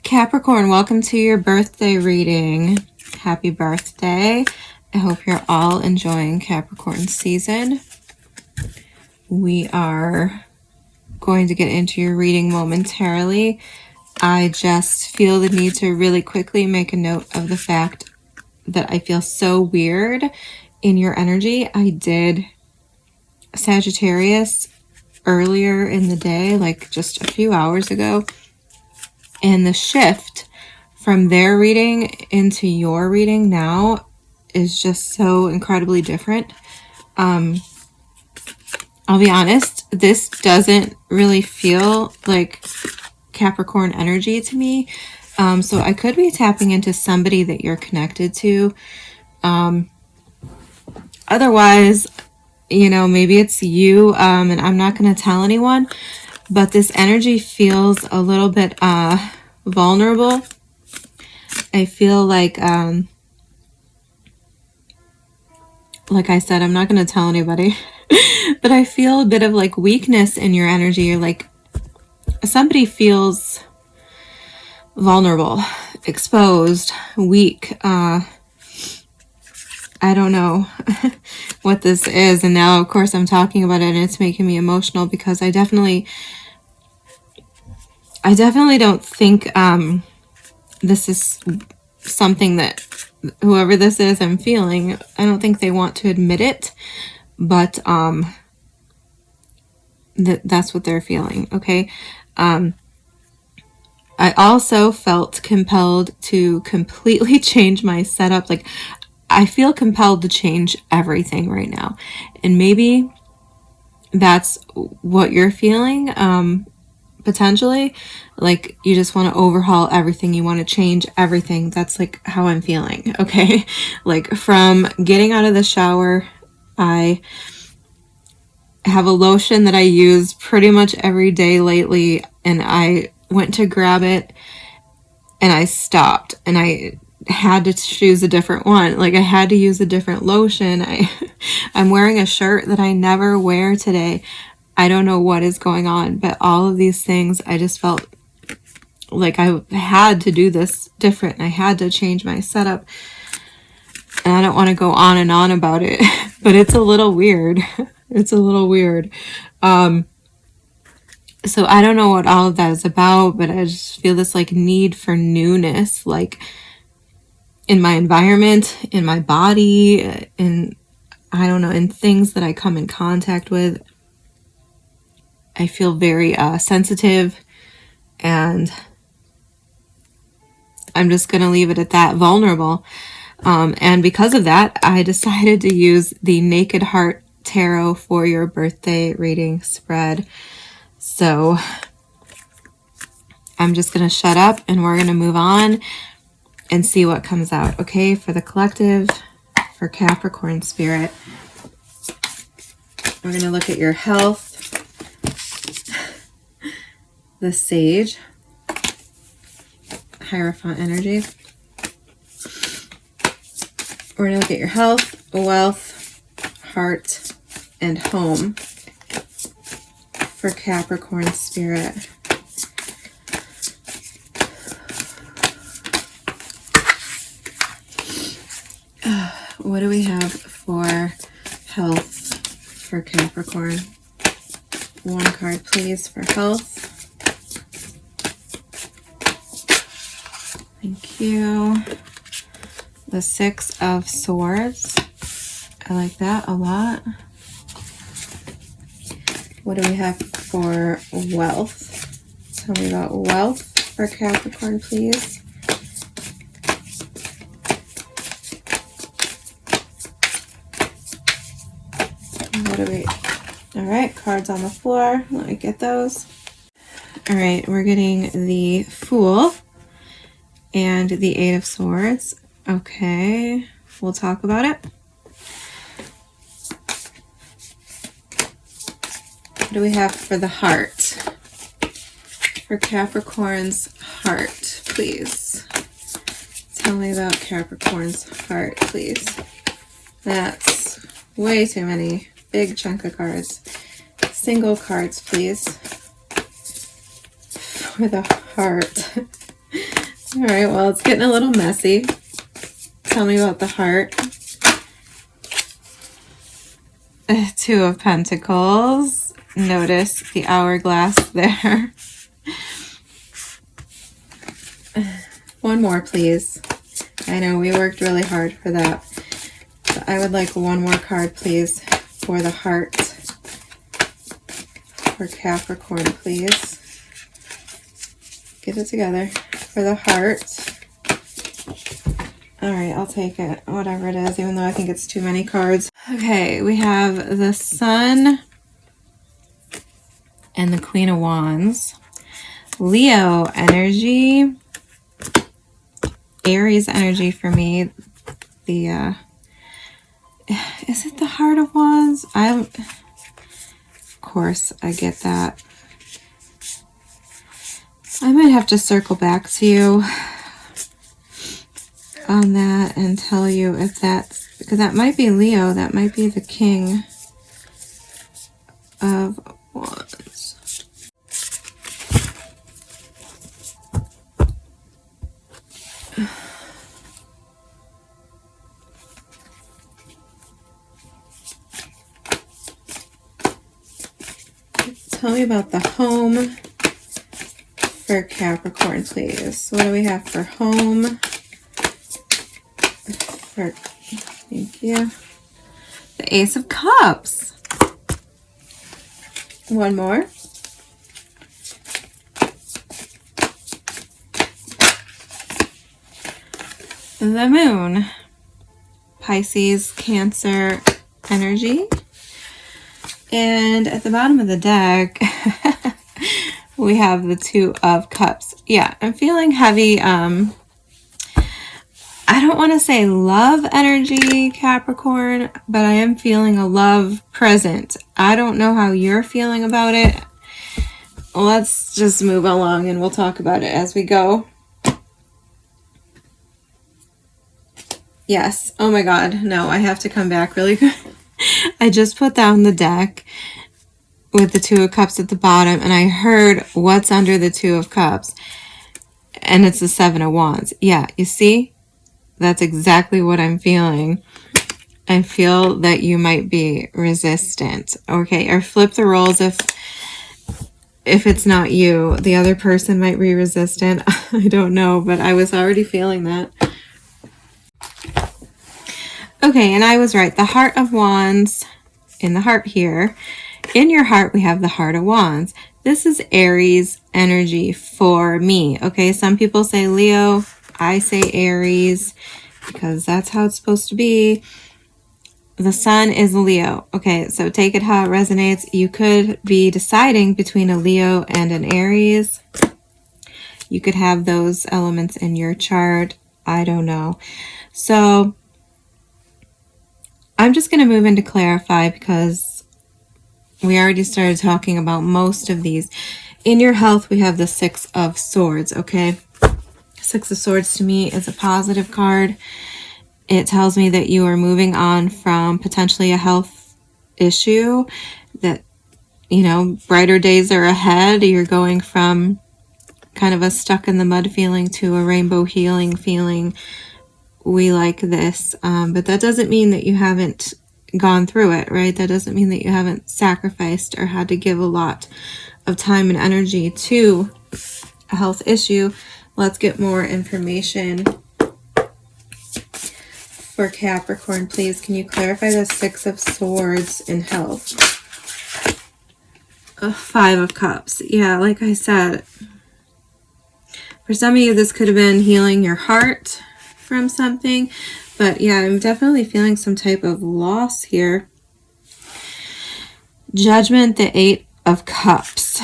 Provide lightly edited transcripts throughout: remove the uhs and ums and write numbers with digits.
Capricorn, welcome to your birthday reading. Happy birthday. I hope you're all enjoying Capricorn season. We are going to get into your reading momentarily. I just feel the need to really quickly make a note of the fact that I feel so weird in your energy. I did Sagittarius earlier in the day, like just a few hours ago. And the shift from their reading into your reading now is just so incredibly different. I'll be honest, this doesn't really feel like Capricorn energy to me. So I could be tapping into somebody that you're connected to. Otherwise, you know, maybe it's you, and I'm not going to tell anyone, but this energy feels a little bit vulnerable. I feel like I said, I'm not going to tell anybody, but I feel a bit of like weakness in your energy. Like somebody feels vulnerable, exposed, weak. I don't know what this is. And now, of course, I'm talking about it and it's making me emotional because I definitely don't think this is something that whoever this is I'm feeling. I don't think they want to admit it, but that's what they're feeling. Okay. I also felt compelled to completely change my setup. Like I feel compelled to change everything right now. And maybe that's what you're feeling. Potentially, like you just want to overhaul everything. You want to change everything. That's like how I'm feeling. Okay. Like from getting out of the shower, I have a lotion that I use pretty much every day lately. And I went to grab it and I stopped and I had to choose a different one. Like I had to use a different lotion. I'm wearing a shirt that I never wear today. I don't know what is going on, but all of these things, I just felt like I had to do this different. I had to change my setup. And I don't want to go on and on about it, but it's a little weird. It's a little weird. So I don't know what all of that is about, but I just feel this like need for newness, like in my environment, in my body, in, I don't know, in things that I come in contact with. I feel very sensitive, and I'm just going to leave it at that, vulnerable. And because of that, I decided to use the Naked Heart Tarot for your birthday reading spread. So I'm just going to shut up and we're going to move on and see what comes out. Okay, for the collective, for Capricorn spirit, we're going to look at your health, the Sage, Hierophant energy. We're going to look at your health, wealth, heart, and home for Capricorn spirit. What do we have for health for Capricorn? One card, please, for health. Thank you. The Six of Swords. I like that a lot. What do we have for wealth? Tell me about wealth for Capricorn, please. What do we... All right, cards on the floor. Let me get those. All right, we're getting the Fool and the Eight of Swords. Okay, we'll talk about it. What do we have for the heart? For Capricorn's heart, please. Tell me about Capricorn's heart, please. That's way too many. Big chunk of cards. Single cards, please. For the heart. All right, well, it's getting a little messy. Tell me about the heart. Two of Pentacles. Notice the hourglass there. One more, please. I know we worked really hard for that. But I would like one more card, please, for the heart. For Capricorn, please. Get it together. For the heart. Alright, I'll take it. Whatever it is, even though I think it's too many cards. Okay, we have the Sun and the Queen of Wands. Leo energy. Aries energy for me. The is it the Heart of Wands? Of course I get that. I might have to circle back to you on that and tell you if that's, because that might be Leo, that might be the King of Wands. Tell me about the home for Capricorn, please. What do we have for home? Thank you. The Ace of Cups. One more. The Moon. Pisces, Cancer energy. And at the bottom of the deck, we have the Two of Cups. Yeah, I'm feeling heavy. I don't want to say love energy, Capricorn, but I am feeling a love present. I don't know how you're feeling about it. Let's just move along and we'll talk about it as we go. Yes. Oh my God. No, I have to come back really good. I just put down the deck with the Two of Cups at the bottom and I heard what's under the Two of Cups. And it's the Seven of Wands. Yeah, you see? That's exactly what I'm feeling. I feel that you might be resistant. Okay, or flip the roles if it's not you. The other person might be resistant. I don't know, but I was already feeling that. Okay, and I was right. The Heart of Wands in the heart here. In your heart, we have the Heart of Wands. This is Aries energy for me. Okay, some people say Leo. I say Aries because that's how it's supposed to be. The Sun is Leo. Okay, so take it how it resonates. You could be deciding between a Leo and an Aries. You could have those elements in your chart. I don't know. So I'm just going to move into clarify because we already started talking about most of these. In your health, we have the Six of Swords, okay? Six of Swords to me is a positive card. It tells me that you are moving on from potentially a health issue, that, you know, brighter days are ahead. You're going from kind of a stuck in the mud feeling to a rainbow healing feeling. We like this, but that doesn't mean that you haven't gone through it, right? That doesn't mean that you haven't sacrificed or had to give a lot of time and energy to a health issue. Let's get more information for Capricorn, please. Can you clarify the Six of Swords in health? Five of Cups. Yeah, like I said, for some of you, this could have been healing your heart from something. But yeah, I'm definitely feeling some type of loss here. Judgment, the Eight of Cups.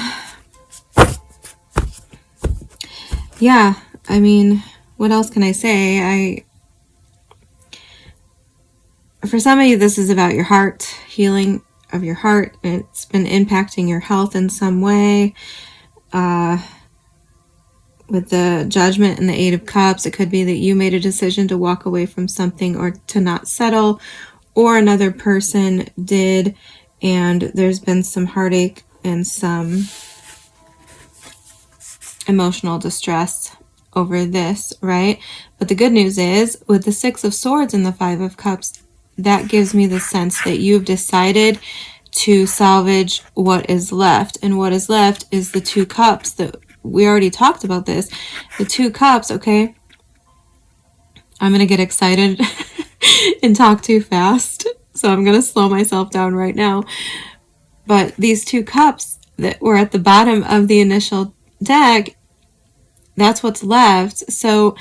Yeah, I mean, what else can I say? For some of you, this is about your heart, healing of your heart. It's been impacting your health in some way. With the Judgment and the Eight of Cups, it could be that you made a decision to walk away from something or to not settle, or another person did, and there's been some heartache and some emotional distress over this, right? But the good news is, with the Six of Swords and the Five of Cups, that gives me the sense that you've decided to salvage what is left. And what is left is the Two Cups. That we already talked about this. The Two Cups, okay? I'm going to get excited and talk too fast. So I'm going to slow myself down right now. But these Two Cups that were at the bottom of the initial deck, that's what's left. So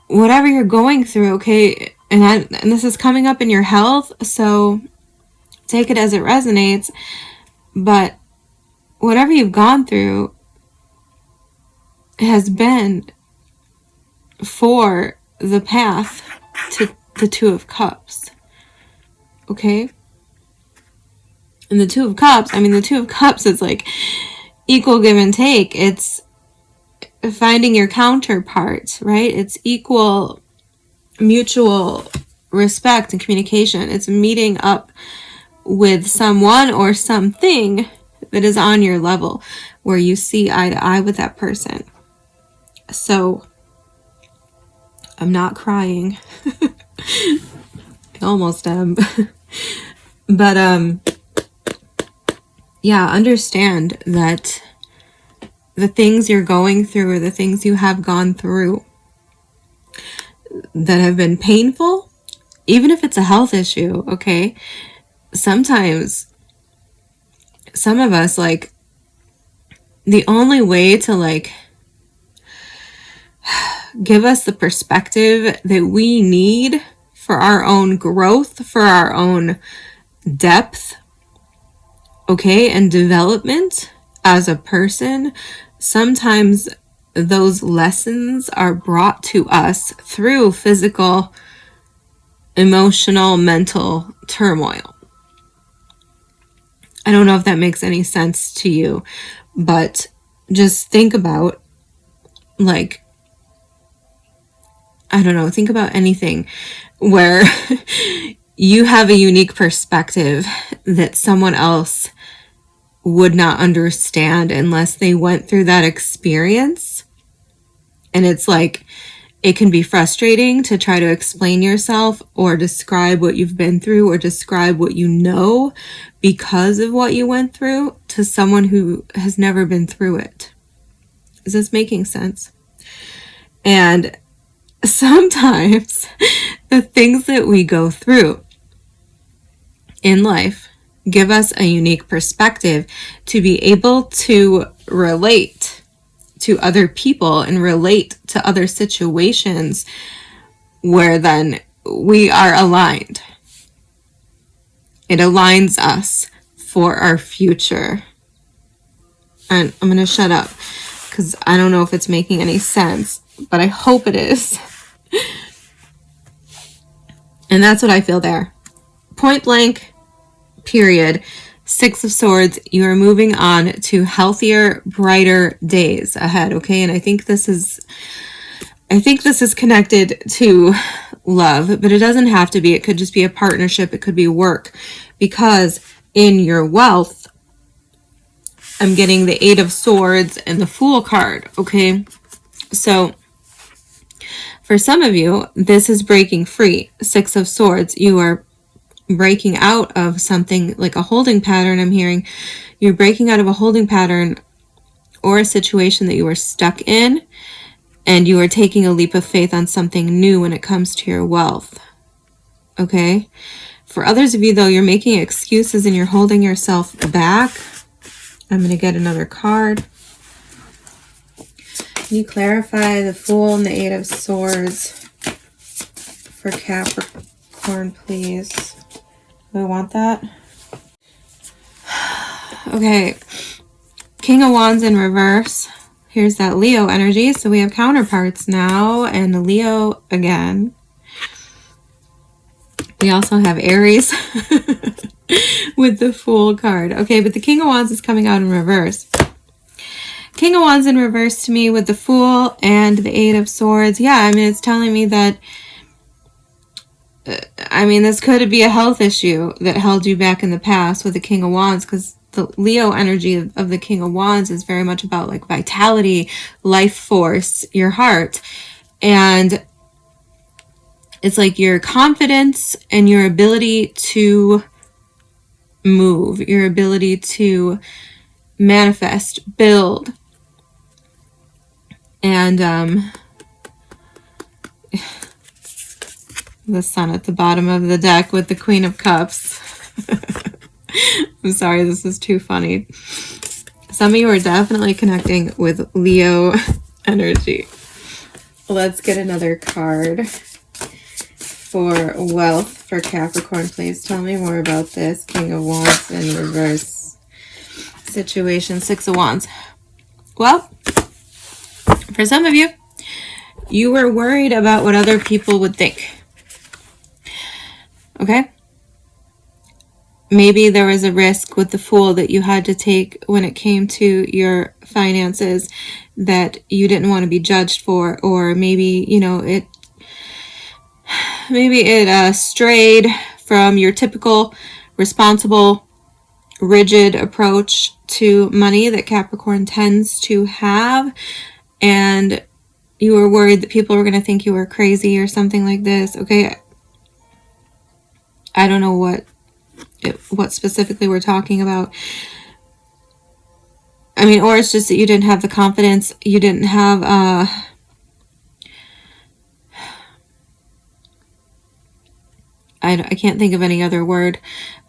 whatever you're going through, okay, and this is coming up in your health, so take it as it resonates. But whatever you've gone through has been for the path to the Two of Cups, okay? And the Two of Cups, I mean, the Two of Cups is like equal give and take. It's finding your counterpart, right? It's equal mutual respect and communication. It's meeting up with someone or something that is on your level where you see eye to eye with that person. So I'm not crying. I almost am. But yeah, understand that the things you're going through or the things you have gone through that have been painful, even if it's a health issue, okay? Sometimes some of us, like, the only way to, like, give us the perspective that we need for our own growth, for our own depth, okay, and development as a person, sometimes those lessons are brought to us through physical, emotional, mental turmoil. I don't know if that makes any sense to you, but just think about, like, I don't know, think about anything where you have a unique perspective that someone else would not understand unless they went through that experience. And it's like, it can be frustrating to try to explain yourself or describe what you've been through or describe what you know because of what you went through to someone who has never been through it. Is this making sense? And sometimes the things that we go through in life give us a unique perspective to be able to relate to other people and relate to other situations where then we are aligned. It aligns us for our future. And I'm going to shut up because I don't know if it's making any sense, but I hope it is. And that's what I feel there. Point blank, period. Six of Swords, you are moving on to healthier, brighter days ahead, okay? And I think this is connected to love, but it doesn't have to be. It could just be a partnership. It could be work. Because in your wealth, I'm getting the Eight of Swords and the Fool card, okay? So for some of you, this is breaking free. Six of Swords, you are breaking out of something like a holding pattern. I'm hearing you're breaking out of a holding pattern or a situation that you were stuck in, and you are taking a leap of faith on something new when it comes to your wealth. Okay? For others of you, though, you're making excuses and you're holding yourself back. I'm going to get another card. Can you clarify the Fool and the Eight of Swords for Capricorn, please? Do I want that? Okay. King of Wands in reverse. Here's that Leo energy. So we have counterparts now and the Leo again. We also have Aries with the Fool card. Okay, but the King of Wands is coming out in reverse. King of Wands in reverse to me with the Fool and the Eight of Swords. Yeah, I mean, it's telling me that this could be a health issue that held you back in the past with the King of Wands, because the Leo energy of the King of Wands is very much about like vitality, life force, your heart. And it's like your confidence and your ability to move, your ability to manifest, build. And the Sun at the bottom of the deck with the Queen of Cups. I'm sorry, this is too funny. Some of you are definitely connecting with Leo energy. Let's get another card for wealth for Capricorn. Please tell me more about this. King of Wands in reverse situation. Six of Wands. Well, for some of you, you were worried about what other people would think. Okay? Maybe there was a risk with the Fool that you had to take when it came to your finances that you didn't want to be judged for, or maybe, you know, it strayed from your typical responsible, rigid approach to money that Capricorn tends to have, and you were worried that people were going to think you were crazy or something like this. Okay, I don't know what specifically we're talking about. I mean, or it's just that you didn't have the confidence, you didn't have I can't think of any other word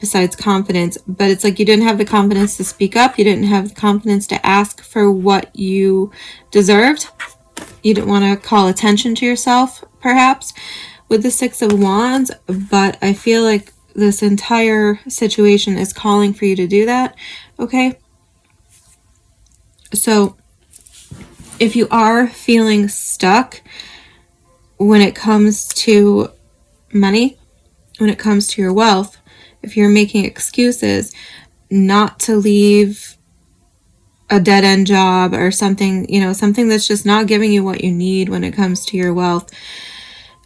besides confidence, but it's like you didn't have the confidence to speak up, you didn't have the confidence to ask for what you deserved, you didn't want to call attention to yourself, perhaps, with the Six of Wands. But I feel like this entire situation is calling for you to do that. Okay, so if you are feeling stuck when it comes to money, when it comes to your wealth, if you're making excuses not to leave a dead-end job or something, you know, something that's just not giving you what you need when it comes to your wealth,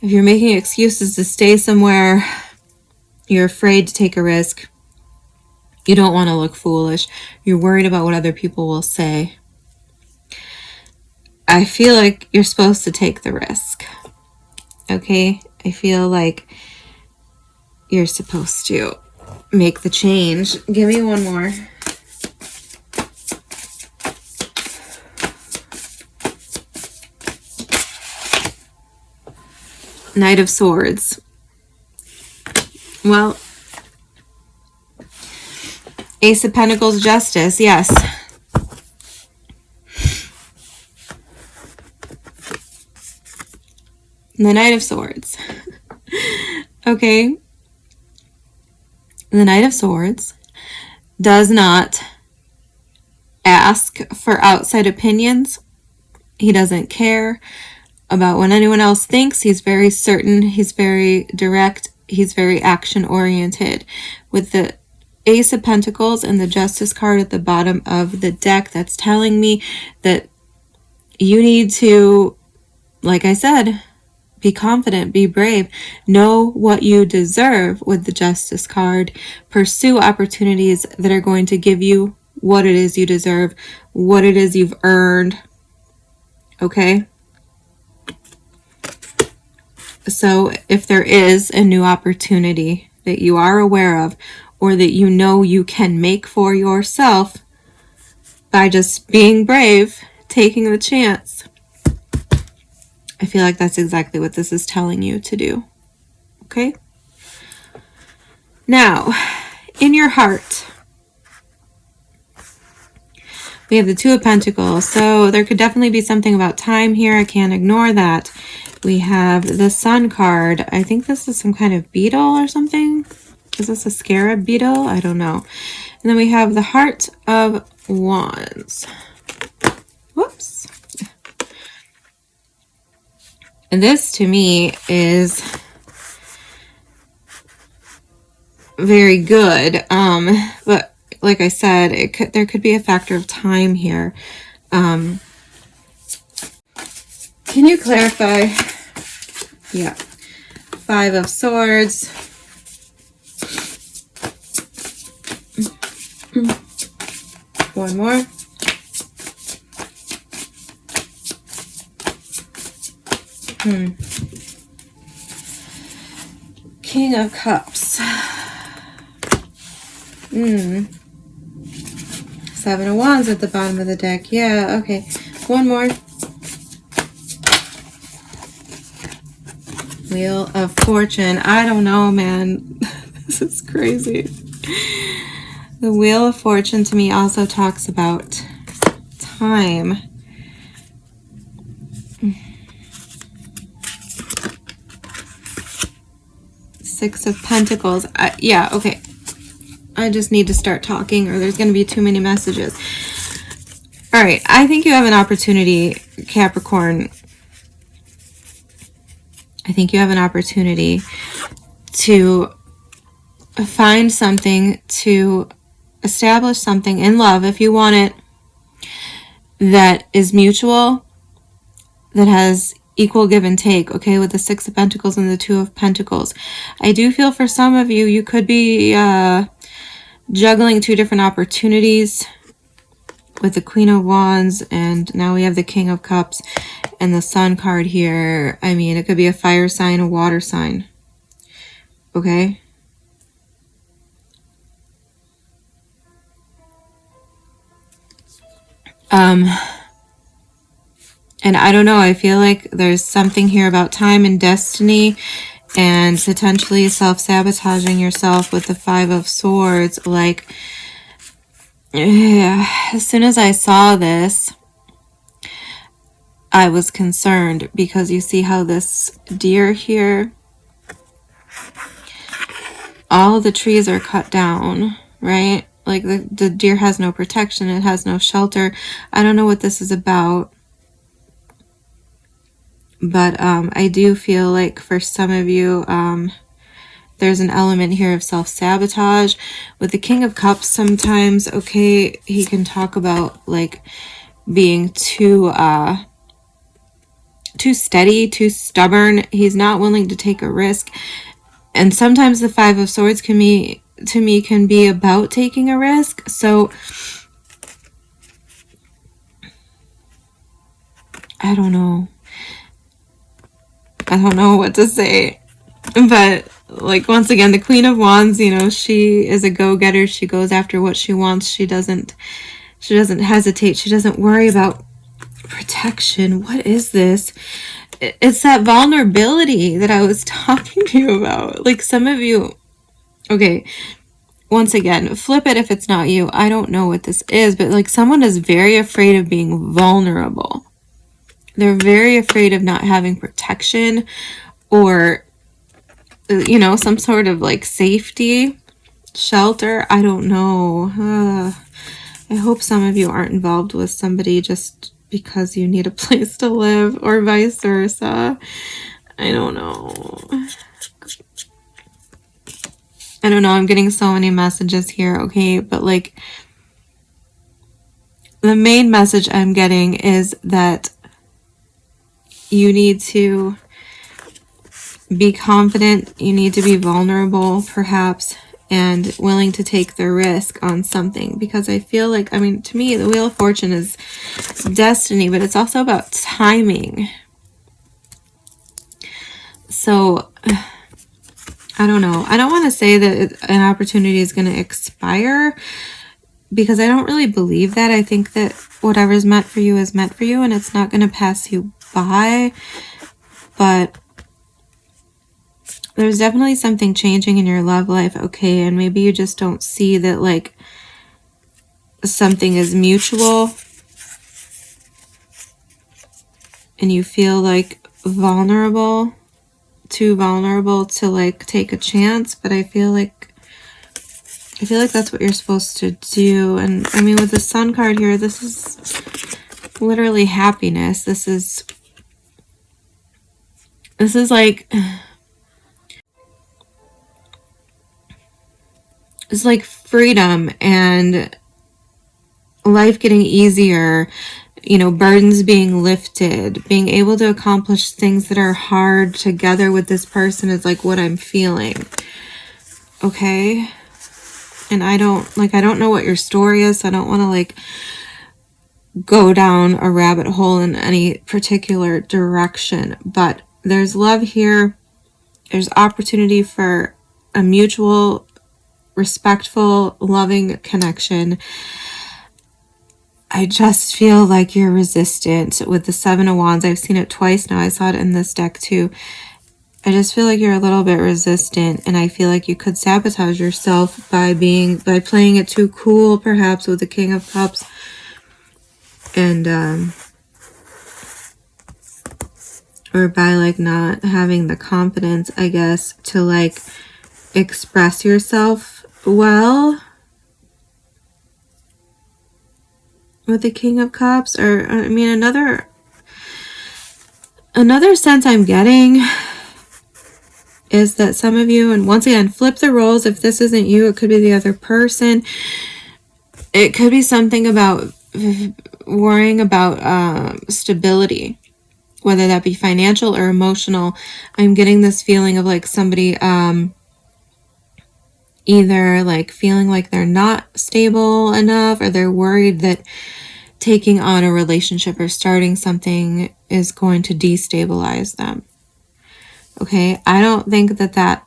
if you're making excuses to stay somewhere, you're afraid to take a risk, you don't want to look foolish, you're worried about what other people will say, I feel like you're supposed to take the risk. Okay? I feel like you're supposed to make the change. Give me one more. Knight of Swords. Well, Ace of Pentacles, Justice, yes. The Knight of Swords. Okay. The Knight of Swords does not ask for outside opinions. He doesn't care about what anyone else thinks. He's very certain. He's very direct. He's very action-oriented. With the Ace of Pentacles and the Justice card at the bottom of the deck, that's telling me that you need to, like I said, be confident, be brave, know what you deserve with the Justice card, pursue opportunities that are going to give you what it is you deserve, what it is you've earned, okay? So if there is a new opportunity that you are aware of, or that you know you can make for yourself by just being brave, taking the chance, I feel like that's exactly what this is telling you to do. Okay? Now, in your heart, we have the Two of Pentacles. So there could definitely be something about time here. I can't ignore that. We have the Sun card. I think this is some kind of beetle or something. Is this a scarab beetle? I don't know. And then we have the Heart of Wands. Whoops. And this to me is very good. But like I said, there could be a factor of time here. Can you clarify? Yeah. Five of Swords. One more. King of Cups. 7 of Wands at the bottom of the deck. Yeah, okay. One more. Wheel of Fortune. I don't know, man. This is crazy. The Wheel of Fortune to me also talks about time. Six of Pentacles. Yeah, okay. I just need to start talking or there's going to be too many messages. All right. I think you have an opportunity, Capricorn. I think you have an opportunity to find something, to establish something in love, if you want it, that is mutual, that has equal give and take, okay, with the Six of Pentacles and the Two of Pentacles. I do feel for some of you, you could be juggling two different opportunities with the Queen of Wands, and now we have the King of Cups and the Sun card here. I mean, it could be a fire sign, a water sign, okay? And I don't know, I feel like there's something here about time and destiny and potentially self-sabotaging yourself with the Five of Swords. Like, yeah, as soon as I saw this, I was concerned because you see how this deer here, all the trees are cut down, right? Like the deer has no protection, it has no shelter. I don't know what this is about. But I do feel like for some of you, there's an element here of self-sabotage. With the King of Cups sometimes, okay, he can talk about like being too steady, too stubborn. He's not willing to take a risk. And sometimes the Five of Swords to me can be about taking a risk. So I don't know what to say, but like, once again, the Queen of Wands, you know, she is a go-getter. She goes after what she wants. She doesn't hesitate. She doesn't worry about protection. What is this? It's that vulnerability that I was talking to you about. Like, some of you, okay, once again, flip it if it's not you. I don't know what this is, but like, someone is very afraid of being vulnerable. They're very afraid of not having protection or, you know, some sort of like safety, shelter. I don't know. I hope some of you aren't involved with somebody just because you need a place to live or vice versa. I don't know. I don't know. I'm getting so many messages here, okay? But like, the main message I'm getting is that you need to be confident, you need to be vulnerable, perhaps, and willing to take the risk on something. Because I feel like, I mean, to me, the Wheel of Fortune is destiny, but it's also about timing. So, I don't know. I don't want to say that an opportunity is going to expire, because I don't really believe that. I think that whatever's meant for you is meant for you, and it's not going to pass you by. But there's definitely something changing in your love life, okay? And maybe you just don't see that, like, something is mutual and you feel like vulnerable, too vulnerable to like take a chance. But I feel like that's what you're supposed to do. And I mean, with the Sun card here, this is literally happiness. This is like, it's like freedom and life getting easier, you know, burdens being lifted, being able to accomplish things that are hard together with this person is like what I'm feeling. Okay. And I don't know what your story is, so I don't want to like go down a rabbit hole in any particular direction, but there's love here. There's opportunity for a mutual, respectful, loving connection. I just feel like you're resistant with the Seven of Wands. I've seen it twice now. I saw it in this deck too. I just feel like you're a little bit resistant, and I feel like you could sabotage yourself by playing it too cool, perhaps, with the King of Cups. And or by like not having the confidence, I guess, to like express yourself well with the King of Cups. Or I mean, another sense I'm getting is that some of you, and once again, flip the roles. If this isn't you, it could be the other person. It could be something about worrying about stability, whether that be financial or emotional. I'm getting this feeling of like somebody either like feeling like they're not stable enough, or they're worried that taking on a relationship or starting something is going to destabilize them. Okay, I don't think that that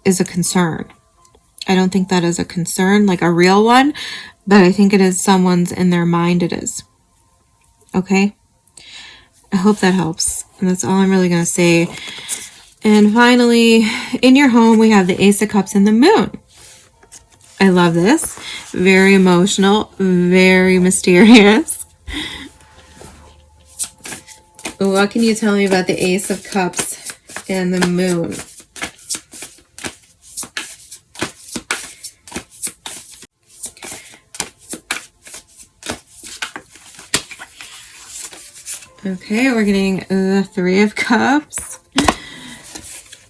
is a concern. I don't think that is a concern, like a real one, but I think it is someone's in their mind it is. Okay? I hope that helps. And that's all I'm really going to say. And finally, in your home, we have the Ace of Cups and the Moon. I love this. Very emotional, very mysterious. What can you tell me about the Ace of Cups and the Moon? Okay, we're getting the Three of Cups.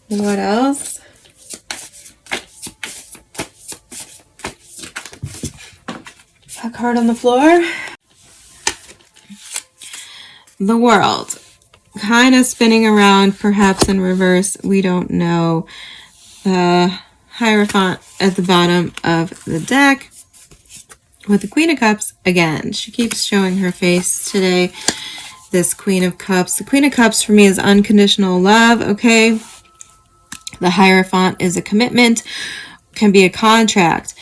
What else? A card on the floor. The World. Kind of spinning around, perhaps in reverse. We don't know. The Hierophant at the bottom of the deck. With the Queen of Cups again. She keeps showing her face today. This Queen of Cups. The Queen of Cups for me is unconditional love, okay? The Hierophant is a commitment, can be a contract.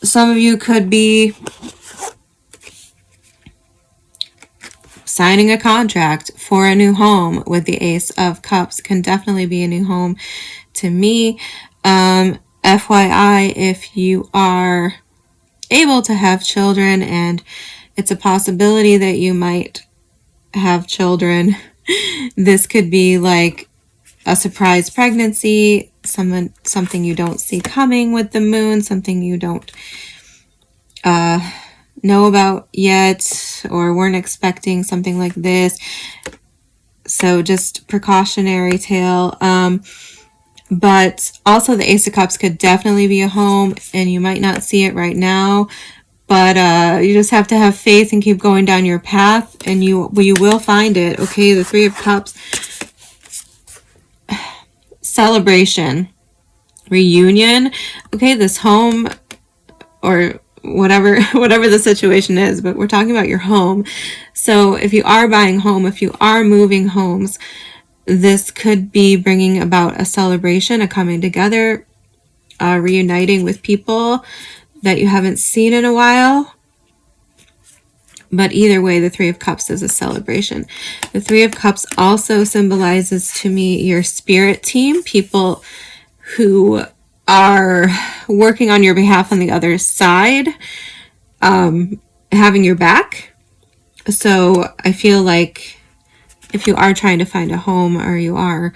Some of you could be signing a contract for a new home with the Ace of Cups. Can definitely be a new home to me. FYI, if you are able to have children and it's a possibility that you might have children, this could be like a surprise pregnancy, something you don't see coming with the Moon, something you don't know about yet or weren't expecting, something like this. So just precautionary tale. But also the Ace of Cups could definitely be a home, and you might not see it right now, but you just have to have faith and keep going down your path, and you will find it. Okay, the Three of Cups. Celebration. Reunion. Okay, this home, or whatever the situation is, but we're talking about your home. So if you are buying home, if you are moving homes, this could be bringing about a celebration, a coming together, reuniting with people that you haven't seen in a while. But either way, the Three of Cups is a celebration. The Three of Cups also symbolizes to me your spirit team, people who are working on your behalf on the other side, having your back. So I feel like if you are trying to find a home, or you are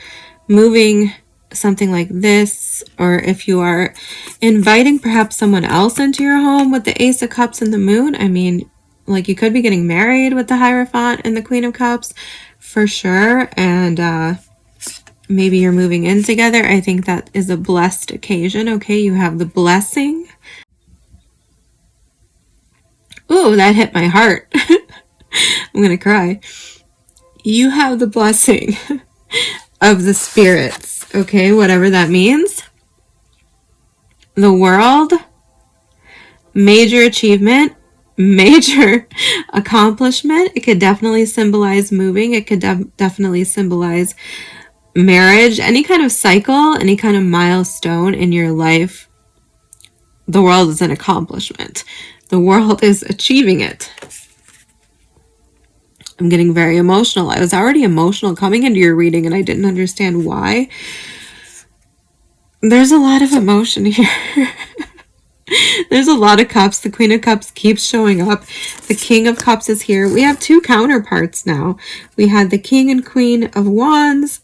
moving, something like this, or if you are inviting perhaps someone else into your home with the Ace of Cups and the Moon, I mean, like you could be getting married with the Hierophant and the Queen of Cups for sure, and maybe you're moving in together. I think that is a blessed occasion. Okay, you have the blessing. Ooh, that hit my heart. I'm gonna cry. You have the blessing of the spirits, okay, whatever that means. The World, major achievement, major accomplishment. It could definitely symbolize moving. It could definitely symbolize marriage, any kind of cycle, any kind of milestone in your life. The world is an accomplishment. The world is achieving it. I'm getting very emotional. I was already emotional coming into your reading and I didn't understand why. There's a lot of emotion here. There's a lot of cups. The Queen of Cups keeps showing up. The King of Cups is here. We have two counterparts now. We had the King and Queen of Wands,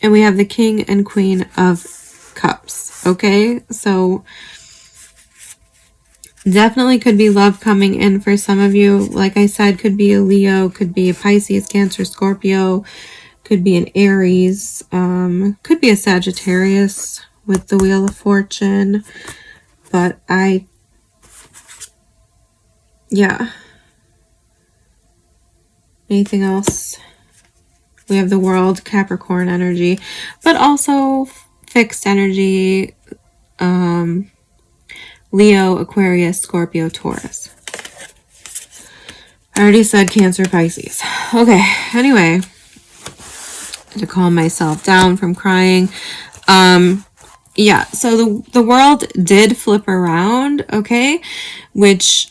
and we have the King and Queen of Cups. Okay, so definitely could be love coming in for some of you. Like I said, could be a Leo, could be a Pisces, Cancer, Scorpio, could be an Aries, could be a Sagittarius with the Wheel of Fortune. But yeah. Anything else? We have the World, Capricorn energy, but also fixed energy, Leo, Aquarius, Scorpio, Taurus. I already said Cancer, Pisces. Okay, anyway, to calm myself down from crying. Yeah, so the world did flip around, okay, which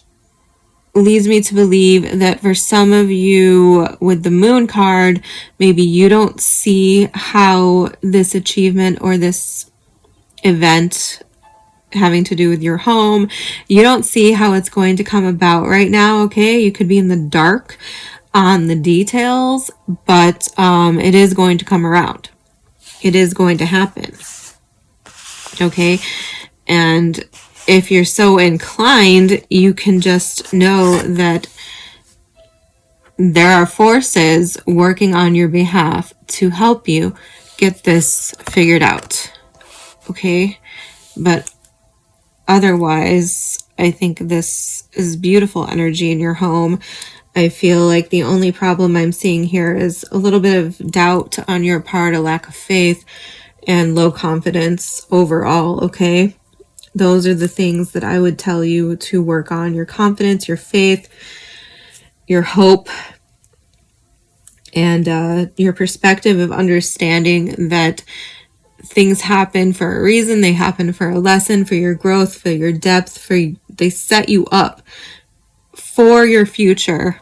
leads me to believe that for some of you with the Moon card, maybe you don't see how this achievement or this event having to do with your home, you don't see how it's going to come about right now, okay? You could be in the dark on the details, but it is going to come around. It is going to happen. Okay, and if you're so inclined, you can just know that there are forces working on your behalf to help you get this figured out. Okay, but otherwise, I think this is beautiful energy in your home. I feel like the only problem I'm seeing here is a little bit of doubt on your part, a lack of faith, and low confidence overall, okay? Those are the things that I would tell you to work on. Your confidence, your faith, your hope, and your perspective of understanding that things happen for a reason. They happen for a lesson, for your growth, for your depth, they set you up for your future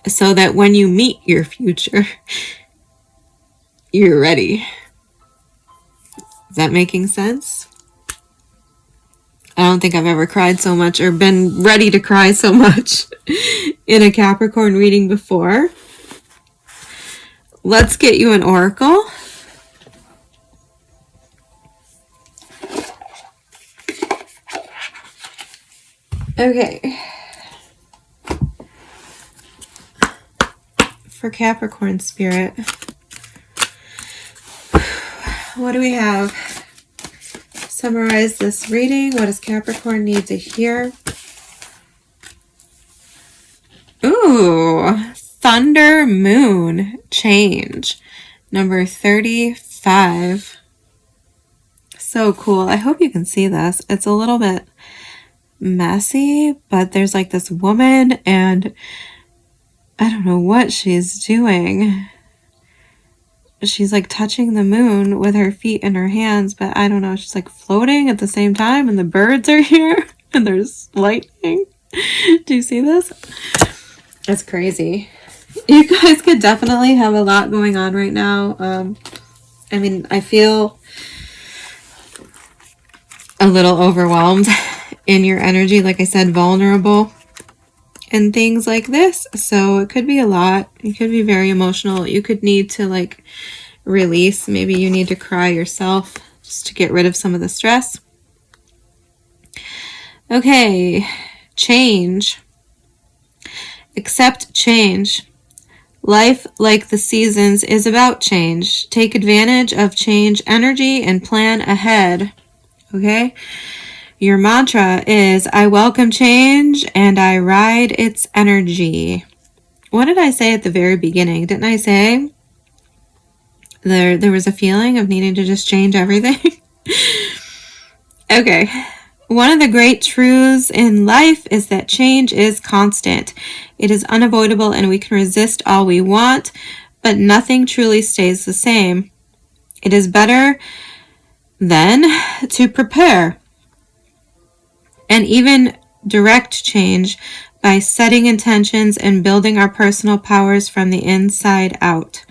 so that when you meet your future, you're ready. Is that making sense? I don't think I've ever cried so much or been ready to cry so much in a Capricorn reading before. Let's get you an oracle. Okay. For Capricorn spirit, what do we have? Summarize this reading. What does Capricorn need to hear? Ooh, Thunder Moon change. Number 35. So cool. I hope you can see this. It's a little bit messy, but there's like this woman and I don't know what she's doing. She's like touching the moon with her feet and her hands, but I don't know. She's like floating at the same time and the birds are here and there's lightning. Do you see this? That's crazy. You guys could definitely have a lot going on right now. I mean, I feel a little overwhelmed in your energy. Like I said, vulnerable and things like this. So it could be a lot. You could be very emotional. You could need to like release. Maybe you need to cry yourself just to get rid of some of the stress. Okay, change. Accept change. Life, like the seasons, is about change. Take advantage of change energy and plan ahead. Okay? Your mantra is, I welcome change and I ride its energy. What did I say at the very beginning? Didn't I say there was a feeling of needing to just change everything? Okay. One of the great truths in life is that change is constant. It is unavoidable and we can resist all we want, but nothing truly stays the same. It is better then to prepare and even direct change by setting intentions and building our personal powers from the inside out.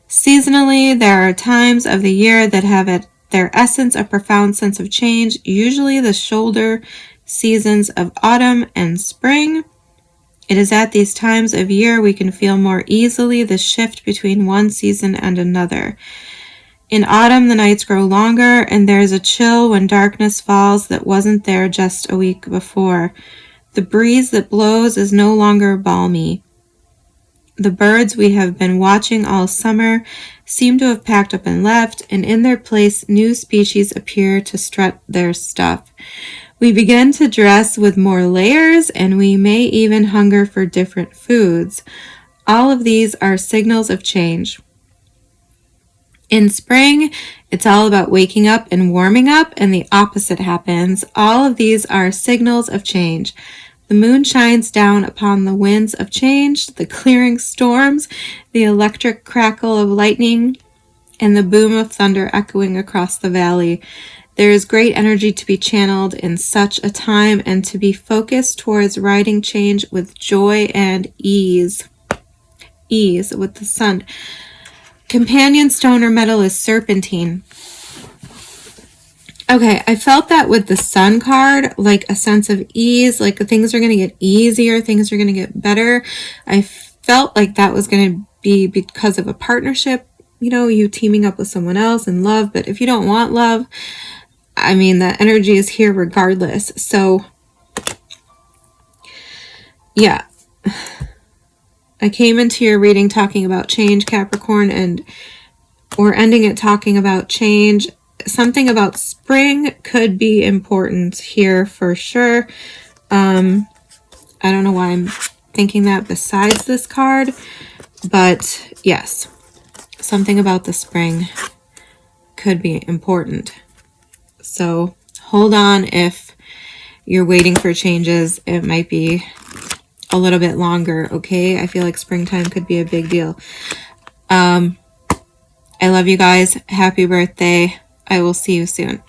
Seasonally, there are times of the year that have at their essence a profound sense of change, usually the shoulder seasons of autumn and spring. It is at these times of year we can feel more easily the shift between one season and another. In autumn, the nights grow longer, and there is a chill when darkness falls that wasn't there just a week before. The breeze that blows is no longer balmy. The birds we have been watching all summer seem to have packed up and left, and in their place new species appear to strut their stuff. We begin to dress with more layers, and we may even hunger for different foods. All of these are signals of change. In spring, it's all about waking up and warming up, and the opposite happens. All of these are signals of change. The moon shines down upon the winds of change, the clearing storms, the electric crackle of lightning, and the boom of thunder echoing across the valley. There is great energy to be channeled in such a time and to be focused towards riding change with joy and ease. Ease with the sun. Companion stone or metal is serpentine. Okay, I felt that with the sun card, like a sense of ease, like things are going to get easier, things are going to get better. I felt like that was going to be because of a partnership, you teaming up with someone else in love. But if you don't want love, I mean, the energy is here regardless. So, yeah. I came into your reading talking about change, Capricorn, and we're ending it talking about change. Something about spring could be important here for sure. I don't know why I'm thinking that besides this card, but yes, something about the spring could be important. So hold on if you're waiting for changes. It might be a little bit longer, okay? I feel like springtime could be a big deal. I love you guys. Happy birthday. I will see you soon.